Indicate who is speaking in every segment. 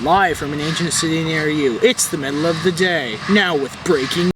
Speaker 1: Live from an ancient city near you, it's the middle of the day. Now with breaking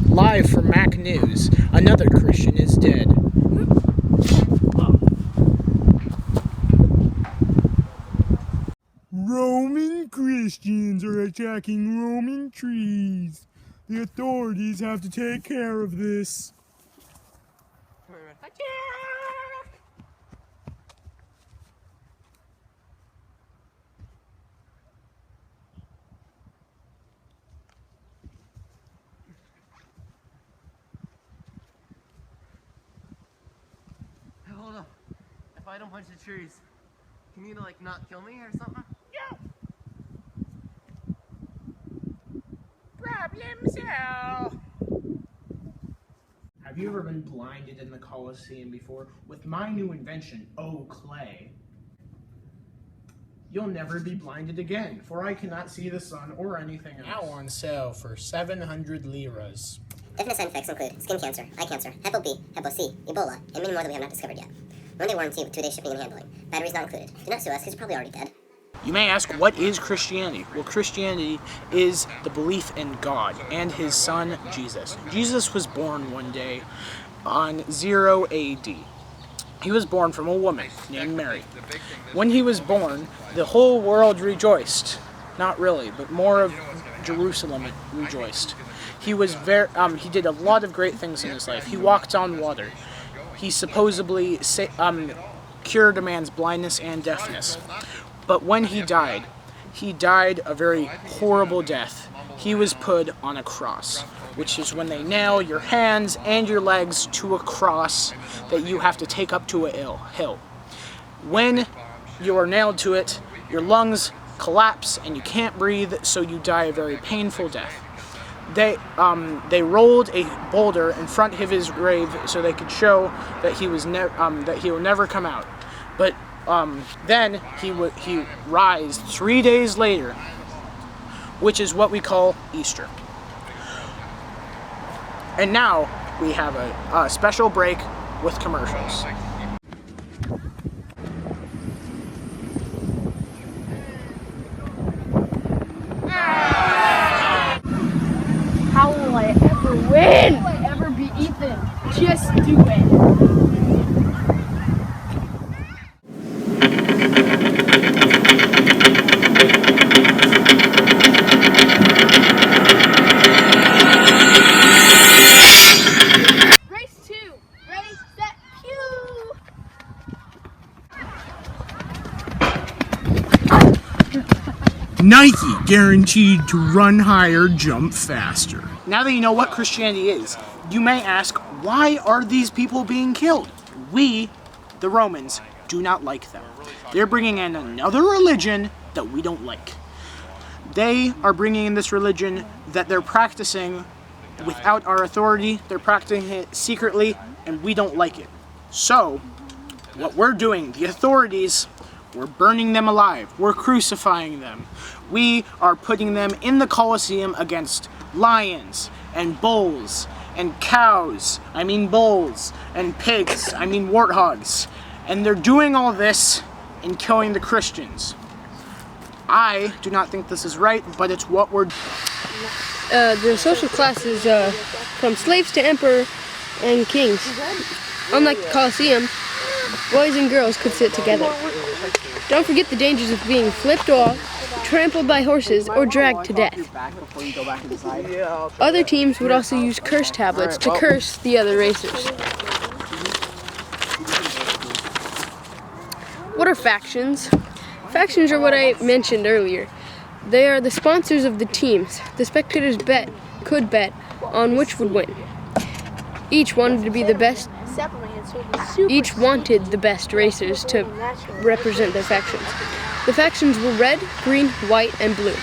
Speaker 1: Live from Mac News, another Christian is dead.
Speaker 2: Roman Christians are attacking Roman trees. The authorities have to take care of this.
Speaker 3: Hold on. If I don't punch the trees, can you like not kill me or something?
Speaker 1: Yeah. Problem solved. Have you ever been blinded in the Colosseum before? With my new invention, Clay, you'll never be blinded again, for I cannot see the sun or anything else. Now on sale for 700 liras.
Speaker 4: Definite side effects include skin cancer, eye cancer, Hep B, Hep C, Ebola, and many more that we have not discovered yet. 1-day warranty with 2-day shipping and handling. Batteries not included. Do not sue us because you're probably already dead.
Speaker 1: You may ask, what is Christianity? Well, Christianity is the belief in God and his son, Jesus. Jesus was born one day on 0 AD. He was born from a woman named Mary. When he was born, the whole world rejoiced. Not really, but more of Jerusalem rejoiced. He was he did a lot of great things in his life. He walked on water. He supposedly cured a man's blindness and deafness. But when he died a very horrible death. He was put on a cross, which is when they nail your hands and your legs to a cross that you have to take up to a hill. When you are nailed to it, your lungs collapse and you can't breathe, so you die a very painful death. They rolled a boulder in front of his grave so they could show that he will never come out. But then he rise 3 days later, which is what we call Easter. And now we have a special break with commercials.
Speaker 5: How will I ever win? How will I ever be Ethan? Just do it. Race 2. Ready, set, pew!
Speaker 1: Nike, guaranteed to run higher, jump faster. Now that you know what Christianity is, you may ask, why are these people being killed? We, the Romans, do not like them. They're bringing in another religion that we don't like. They are bringing in this religion that they're practicing without our authority. They're practicing it secretly, and we don't like it. So, what we're doing, the authorities, we're burning them alive. We're crucifying them. We are putting them in the Colosseum against lions and bulls and cows, I mean bulls, and pigs, I mean warthogs. And they're doing all this and killing the Christians. I do not think this is right, but it's what we're
Speaker 5: The social class is from slaves to emperor and kings. Unlike the Colosseum, boys and girls could sit together. Don't forget the dangers of being flipped off, trampled by horses, or dragged to death. Other teams would also use curse tablets to curse the other racers. What are factions? Factions are what I mentioned earlier. They are the sponsors of the teams. The spectators could bet on which would win. Each wanted the best racers to represent their factions. The factions were red, green, white, and blue.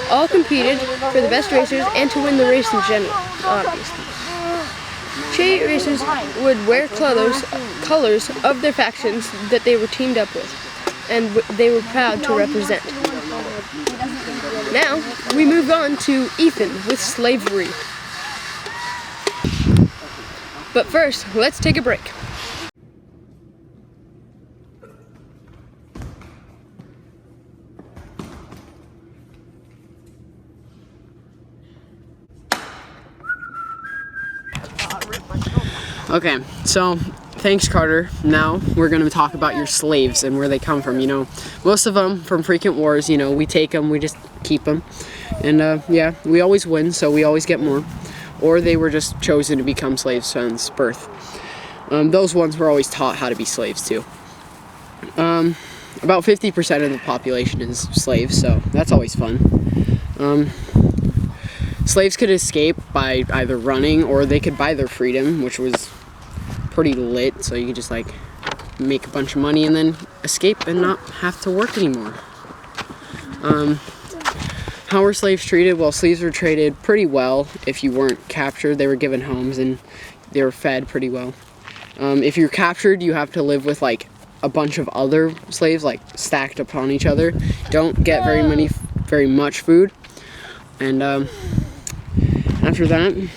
Speaker 5: All competed for the best racers and to win the race in general, obviously. Chariot racers would wear colors of their factions that they were teamed up with, and they were proud to represent. Now, we move on to Ethan with slavery. But first, let's take a break.
Speaker 6: Okay, so thanks, Carter. Now we're going to talk about your slaves and where they come from. You know, most of them from frequent wars. You know, we take them, we just keep them, and yeah, we always win, so we always get more. Or they were just chosen to become slaves since birth. Those ones were always taught how to be slaves too. About 50% of the population is slaves, so that's always fun. Slaves could escape by either running or they could buy their freedom, which was pretty lit, so you could just like make a bunch of money and then escape and not have to work anymore. How were slaves treated? Well, slaves were treated pretty well. If you weren't captured, they were given homes and they were fed pretty well. If you're captured, you have to live with like a bunch of other slaves, like stacked upon each other. Don't get very much food. And after that,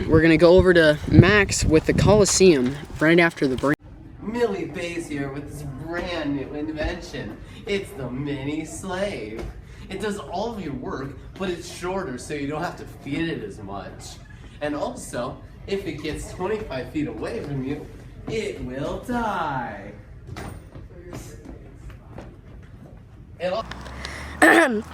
Speaker 6: we're gonna go over to Max with the Colosseum right after the break.
Speaker 3: Millie Bays here with this brand new invention. It's the mini slave. It does all of your work, but it's shorter so you don't have to feed it as much. And also, if it gets 25 feet away from you, it will die.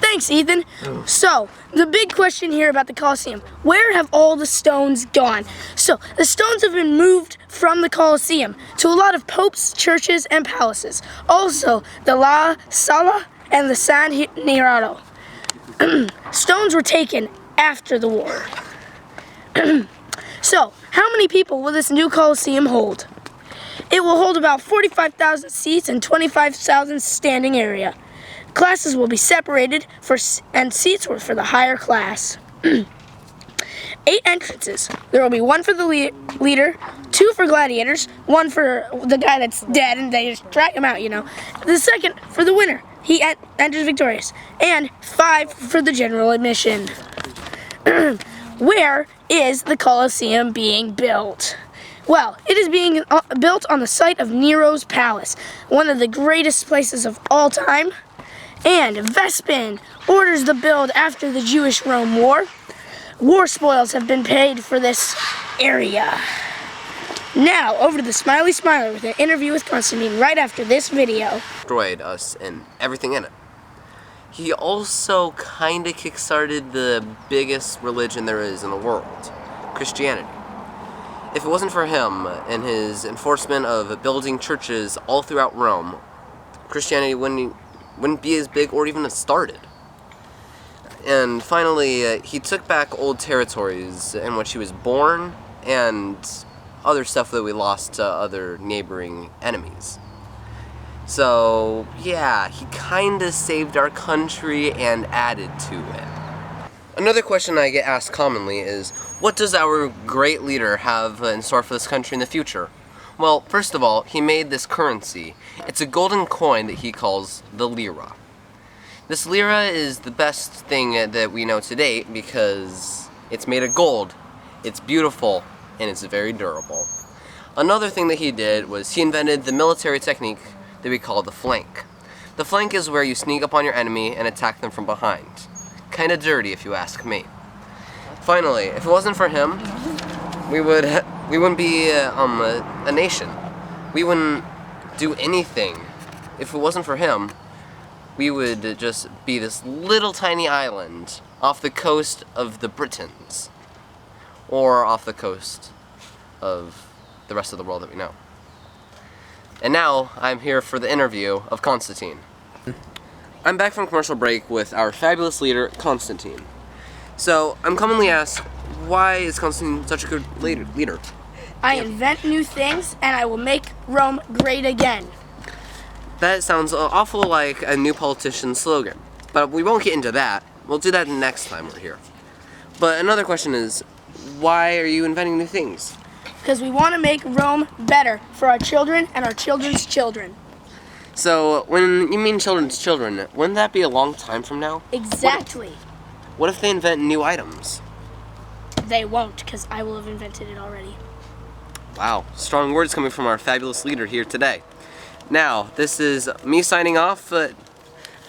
Speaker 5: Thanks, Ethan. So, the big question here about the Colosseum, where have all the stones gone? So, the stones have been moved from the Colosseum to a lot of popes, churches, and palaces. Also, the La Sala and the San Nirado. Stones were taken after the war. So, how many people will this new Colosseum hold? It will hold about 45,000 seats and 25,000 standing area. Classes will be separated and seats were for the higher class. 8 entrances. There will be 1 for the leader, 2 for gladiators, 1 for the guy that's dead and they just drag him out, you know. The second for the winner. He enters victorious. And 5 for the general admission. Where is the Colosseum being built? Well, it is being built on the site of Nero's palace, one of the greatest places of all time. And Vespasian orders the build after the Jewish-Rome War. War spoils have been paid for this area. Now, over to the Smiley Smiler with an interview with Constantine right after this video.
Speaker 3: Destroyed us and everything in it. He also kind of kickstarted the biggest religion there is in the world, Christianity. If it wasn't for him and his enforcement of building churches all throughout Rome, Christianity wouldn't be as big or even have started. And finally, he took back old territories in which he was born and other stuff that we lost to other neighboring enemies. So, yeah, he kinda saved our country and added to it. Another question I get asked commonly is, what does our great leader have in store for this country in the future? Well, first of all, he made this currency. It's a golden coin that he calls the lira. This lira is the best thing that we know to date because it's made of gold, it's beautiful, and it's very durable. Another thing that he did was he invented the military technique that we call the flank. The flank is where you sneak up on your enemy and attack them from behind. Kinda dirty if you ask me. Finally, if it wasn't for him, we wouldn't be a nation. We wouldn't do anything. If it wasn't for him, we would just be this little tiny island off the coast of the Britons, or off the coast of the rest of the world that we know. And now I'm here for the interview of Constantine. I'm back from commercial break with our fabulous leader, Constantine. So I'm commonly asked, why is Constantine such a good leader?
Speaker 5: I invent new things, and I will make Rome great again.
Speaker 3: That sounds awful like a new politician's slogan, but we won't get into that. We'll do that next time we're here. But another question is, why are you inventing new things?
Speaker 5: Because we want to make Rome better for our children and our children's children.
Speaker 3: So, when you mean children's children, wouldn't that be a long time from now?
Speaker 5: Exactly.
Speaker 3: What if they invent new items?
Speaker 5: They won't, because I will have invented it already.
Speaker 3: Wow, strong words coming from our fabulous leader here today. Now, this is me signing off, but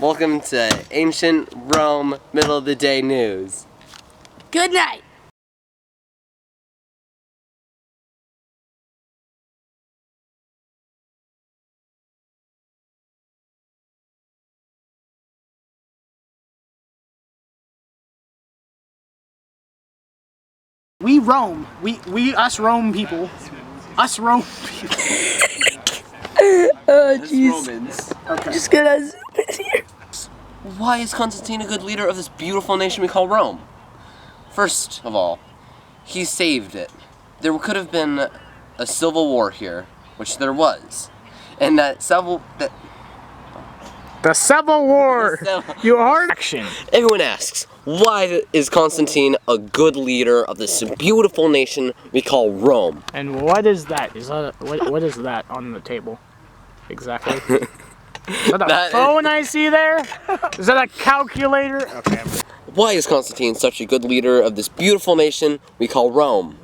Speaker 3: welcome to Ancient Rome Middle of the Day News.
Speaker 5: Good night.
Speaker 1: We Rome. We us Rome people. Us Rome people.
Speaker 5: Oh, jeez.
Speaker 3: Romans.
Speaker 1: Okay.
Speaker 5: Just gonna zoom in here.
Speaker 3: Why is Constantine a good leader of this beautiful nation we call Rome? First of all, he saved it. There could have been a civil war here, which there was. And
Speaker 1: The Civil War. You heard action.
Speaker 3: everyone asks, why is Constantine a good leader of this beautiful nation we call Rome?
Speaker 1: And what is that? Is that what is that on the table? Exactly. Is that a
Speaker 3: That-
Speaker 1: phone I see there? Is that a calculator? Okay.
Speaker 3: Why is Constantine such a good leader of this beautiful nation we call Rome?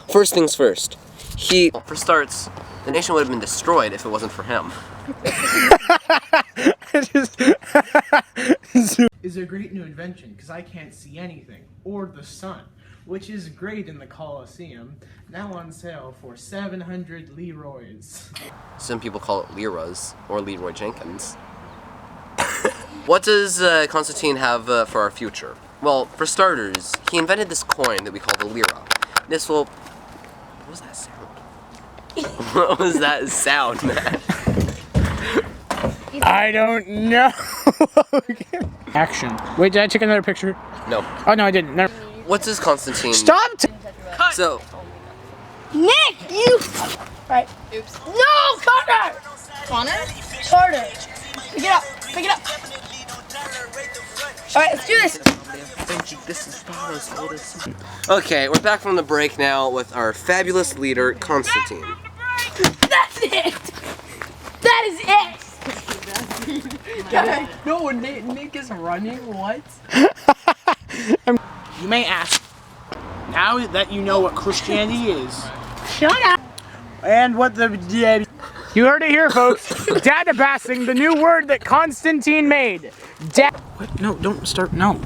Speaker 3: First things first, for starts, the nation would have been destroyed if it wasn't for him.
Speaker 1: Is a great new invention because I can't see anything or the sun, which is great in the Colosseum. Now on sale for 700 Leroys.
Speaker 3: Some people call it liras, or Leroy Jenkins. What does Constantine have for our future? Well, for starters, he invented this coin that we call the lira. This will... What was that sound? What was that sound, man?
Speaker 1: I don't know. Action. Wait, did I take another picture?
Speaker 3: No.
Speaker 1: Oh no, I didn't. Never.
Speaker 3: What does Constantine...
Speaker 1: Stop!
Speaker 3: So,
Speaker 5: Nick, you. Right. Oops. No, Carter. Carter. Pick it up. Pick it up. All right, let's do this.
Speaker 3: okay, we're back from the break now with our fabulous leader, Constantine.
Speaker 5: That's it. That is it.
Speaker 6: No, Nick is running. What?
Speaker 1: You may ask, now that you know what Christianity is,
Speaker 5: Shut up.
Speaker 1: and what the... You heard it here, folks. Databassing, the new word that Constantine made. What? No, don't start, no.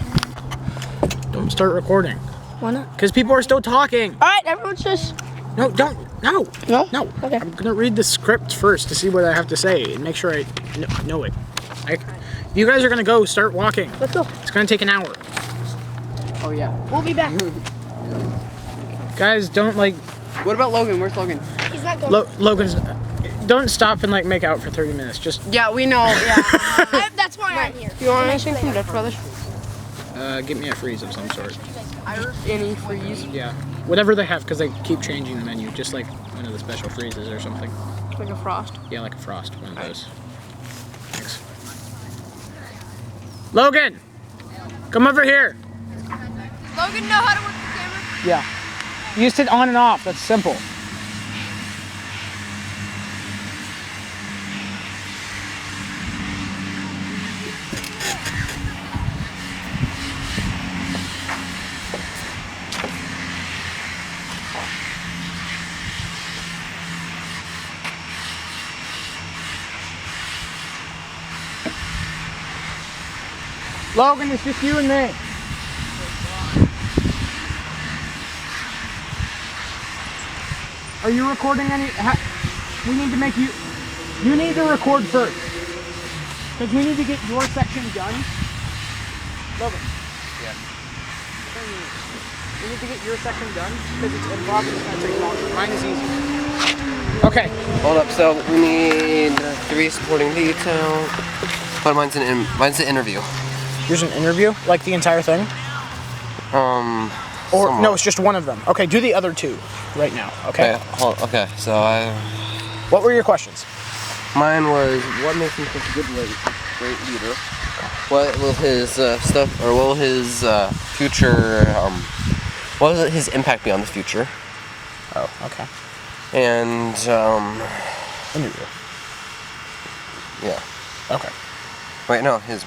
Speaker 1: Don't start recording.
Speaker 5: Why not?
Speaker 1: Because people are still talking.
Speaker 5: All right, everyone's just.
Speaker 1: No, don't, no.
Speaker 5: No?
Speaker 1: No.
Speaker 5: Okay.
Speaker 1: I'm gonna read the script first to see what I have to say and make sure I know it. If you guys are gonna go, start walking.
Speaker 5: Let's go.
Speaker 1: It's gonna take an hour.
Speaker 6: Oh yeah.
Speaker 5: We'll be back.
Speaker 1: Guys, don't like,
Speaker 6: What about Logan? Where's Logan?
Speaker 5: He's not going.
Speaker 1: Logan's, don't stop and like make out for 30 minutes. Just,
Speaker 6: Yeah, we know. Yeah.
Speaker 5: That's why I'm here.
Speaker 6: You want anything from Dutch Brothers?
Speaker 1: get me a freeze of some sort.
Speaker 6: Any freeze?
Speaker 1: Yeah. Whatever they have, because they keep changing the menu, just like one of the special freezes or something.
Speaker 6: Like a frost.
Speaker 1: Yeah, like a frost, one of those. Thanks. Logan! Come over here!
Speaker 7: Logan know how to work the camera?
Speaker 1: Yeah. You just hit on and off, that's simple. Logan, it's just you and me. Are you recording any? We need to make you. You need to record first. Because we need to get your section done. Logan.
Speaker 3: Yeah.
Speaker 1: We need to get your section done because it's improv and it's going to take longer. Mine is easy. Okay.
Speaker 3: Hold up. So we need 3 supporting detail. But mine's an interview.
Speaker 1: Here's an interview? Like the entire thing? Or
Speaker 3: somewhat.
Speaker 1: no, it's just one of them. Okay, do the other 2 right now. Okay.
Speaker 3: Okay. So
Speaker 1: What were your questions?
Speaker 3: mine was what makes him such a great leader. What will his stuff, or what will his future, what will his impact be on the future?
Speaker 1: Oh, okay.
Speaker 3: And
Speaker 1: Interview.
Speaker 3: yeah.
Speaker 1: Okay.
Speaker 3: Wait, no, his.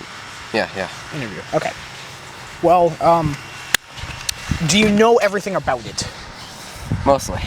Speaker 3: Yeah.
Speaker 1: Interview. Okay. Well, do you know everything about it?
Speaker 3: Mostly.